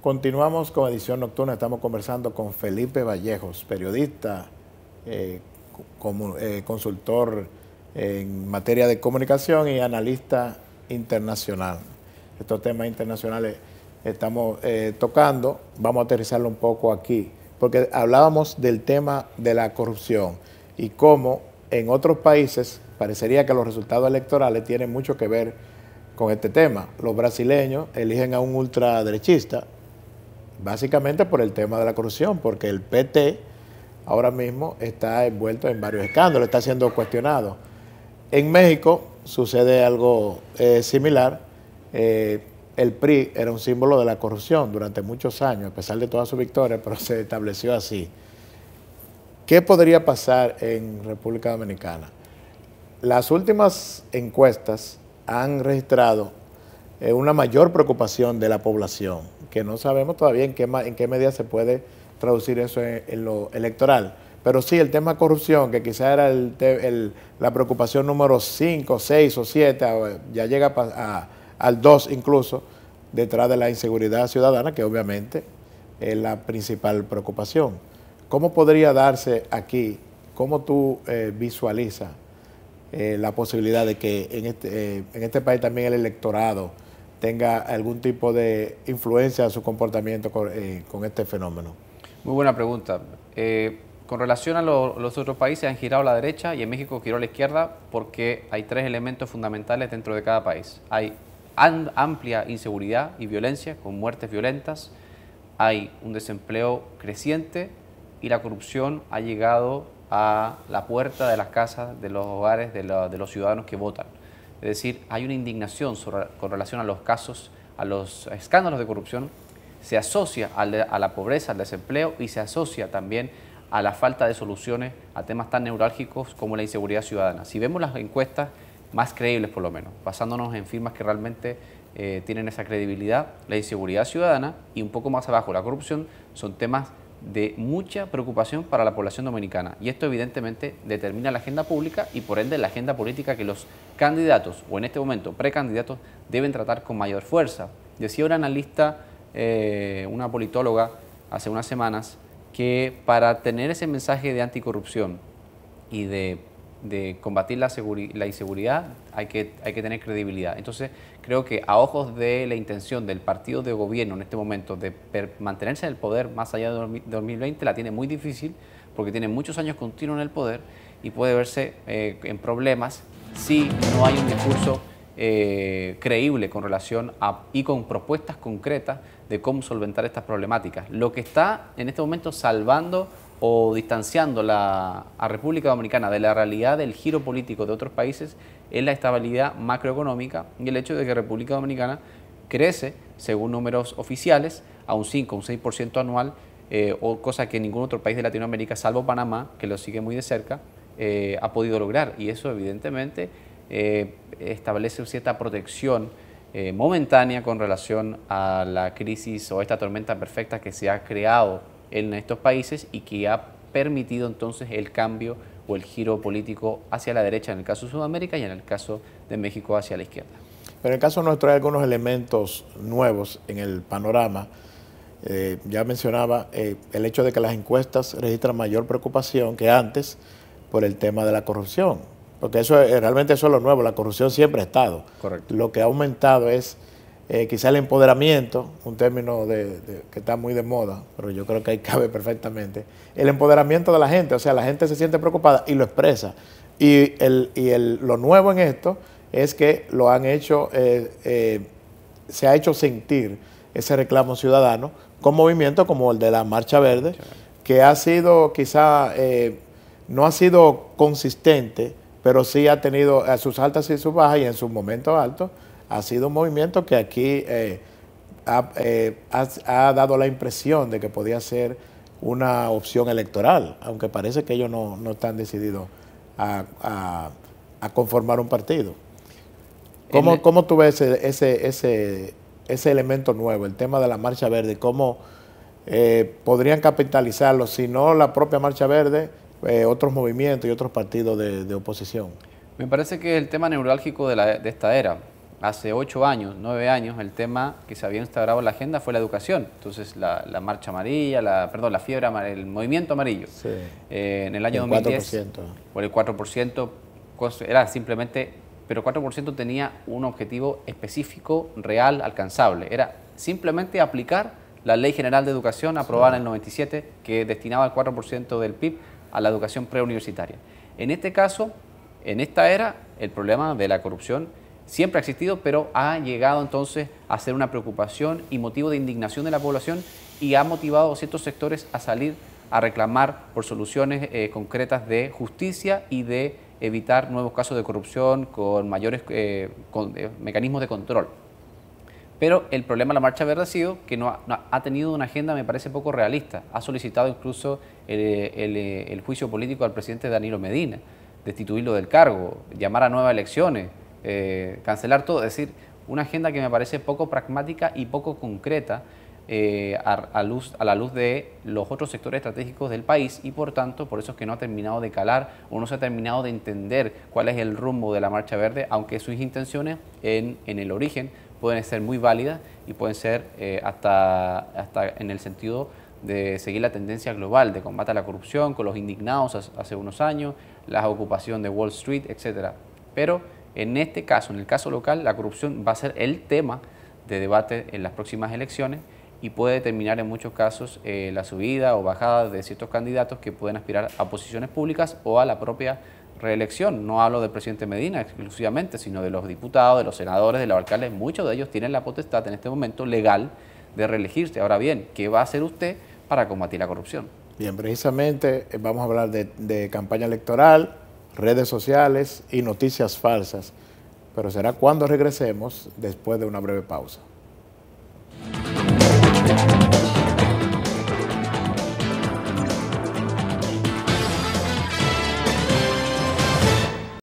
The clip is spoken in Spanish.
Continuamos con Edición Nocturna. Estamos conversando con Felipe Vallejos, periodista, consultor en materia de comunicación y analista internacional. Estos temas internacionales estamos tocando, vamos a aterrizarlo un poco aquí, porque hablábamos del tema de la corrupción y cómo en otros países parecería que los resultados electorales tienen mucho que ver con este tema. Los brasileños eligen a un ultraderechista, básicamente por el tema de la corrupción, porque el PT ahora mismo está envuelto en varios escándalos, está siendo cuestionado. En México sucede algo similar. El PRI era un símbolo de la corrupción durante muchos años, a pesar de toda su victoria, pero se estableció así. ¿Qué podría pasar en República Dominicana? Las últimas encuestas han registrado una mayor preocupación de la población, que no sabemos todavía en qué medida se puede traducir eso en lo electoral. Pero sí, el tema corrupción, que quizá era la preocupación número 5, 6 o 7, ya llega al 2 incluso, detrás de la inseguridad ciudadana, que obviamente es la principal preocupación. ¿Cómo podría darse aquí? ¿Cómo tú visualizas la posibilidad de que en este país también el electorado tenga algún tipo de influencia en su comportamiento con este fenómeno? Muy buena pregunta. Con relación a los otros países, han girado a la derecha y en México giró a la izquierda porque hay tres elementos fundamentales dentro de cada país. Hay amplia inseguridad y violencia, con muertes violentas, hay un desempleo creciente y la corrupción ha llegado a la puerta de las casas, de los hogares de los ciudadanos que votan. Es decir, hay una indignación con relación a los casos, a los escándalos de corrupción, se asocia a la pobreza, al desempleo y se asocia también a la falta de soluciones a temas tan neurálgicos como la inseguridad ciudadana. Si vemos las encuestas más creíbles por lo menos, basándonos en firmas que realmente tienen esa credibilidad, la inseguridad ciudadana y un poco más abajo la corrupción son temas de mucha preocupación para la población dominicana y esto evidentemente determina la agenda pública y por ende la agenda política que los candidatos o en este momento precandidatos deben tratar con mayor fuerza. Decía una analista, una politóloga hace unas semanas que para tener ese mensaje de anticorrupción y de combatir la inseguridad hay que tener credibilidad. Entonces creo que a ojos de la intención del partido de gobierno en este momento de mantenerse en el poder más allá de 2020 la tiene muy difícil porque tiene muchos años continuos en el poder y puede verse en problemas si no hay un discurso creíble con relación y con propuestas concretas de cómo solventar estas problemáticas. Lo que está en este momento salvando o distanciando a República Dominicana de la realidad del giro político de otros países es la estabilidad macroeconómica y el hecho de que República Dominicana crece, según números oficiales, a un 5, un 6% anual, o cosa que ningún otro país de Latinoamérica, salvo Panamá, que lo sigue muy de cerca, ha podido lograr. Y eso evidentemente establece cierta protección momentánea con relación a la crisis o esta tormenta perfecta que se ha creado en estos países y que ha permitido entonces el cambio o el giro político hacia la derecha en el caso de Sudamérica y en el caso de México hacia la izquierda. Pero en el caso nuestro hay algunos elementos nuevos en el panorama. Ya mencionaba el hecho de que las encuestas registran mayor preocupación que antes por el tema de la corrupción, porque realmente eso es lo nuevo, la corrupción siempre ha estado. Correcto. Lo que ha aumentado es quizá el empoderamiento, un término que está muy de moda, pero yo creo que ahí cabe perfectamente. El empoderamiento de la gente, o sea, la gente se siente preocupada y lo expresa. Y lo nuevo en esto es que lo han hecho, se ha hecho sentir ese reclamo ciudadano con movimientos como el de la Marcha Verde, que ha sido quizá, no ha sido consistente, pero sí ha tenido sus altas y sus bajas y en sus momentos altos ha sido un movimiento que aquí ha dado la impresión de que podía ser una opción electoral, aunque parece que ellos no están decididos a conformar un partido. ¿Cómo tú ves ese elemento nuevo, el tema de la Marcha Verde? ¿Cómo podrían capitalizarlo, si no la propia Marcha Verde, otros movimientos y otros partidos de oposición? Me parece que es el tema neurálgico de esta era. hace 8 años, 9 años, el tema que se había instaurado en la agenda fue la educación. Entonces, la marcha amarilla, la fiebre amarilla, el movimiento amarillo. Sí. En el año 2010, 4%. por el 4%, era simplemente, pero 4% tenía un objetivo específico, real, alcanzable. Era simplemente aplicar la Ley General de Educación aprobada en el 97, que destinaba el 4% del PIB a la educación preuniversitaria. En este caso, en esta era, el problema de la corrupción siempre ha existido, pero ha llegado entonces a ser una preocupación y motivo de indignación de la población y ha motivado a ciertos sectores a salir a reclamar por soluciones concretas de justicia y de evitar nuevos casos de corrupción con mayores mecanismos de control. Pero el problema de la Marcha Verde ha sido que no ha tenido una agenda, me parece, poco realista. Ha solicitado incluso el juicio político al presidente Danilo Medina, destituirlo del cargo, llamar a nuevas elecciones, cancelar todo. Es decir, una agenda que me parece poco pragmática y poco concreta a la luz de los otros sectores estratégicos del país, y por tanto, por eso es que no ha terminado de calar o no se ha terminado de entender cuál es el rumbo de la Marcha Verde, aunque sus intenciones en el origen pueden ser muy válidas y pueden ser hasta en el sentido de seguir la tendencia global de combate a la corrupción, con los indignados hace unos años, la ocupación de Wall Street, etc. Pero en este caso, en el caso local, la corrupción va a ser el tema de debate en las próximas elecciones y puede determinar en muchos casos la subida o bajada de ciertos candidatos que pueden aspirar a posiciones públicas o a la propia reelección. No hablo del presidente Medina exclusivamente, sino de los diputados, de los senadores, de los alcaldes. Muchos de ellos tienen la potestad en este momento legal de reelegirse. Ahora bien, ¿qué va a hacer usted para combatir la corrupción? Bien, precisamente vamos a hablar de campaña electoral, redes sociales y noticias falsas, pero será cuando regresemos después de una breve pausa.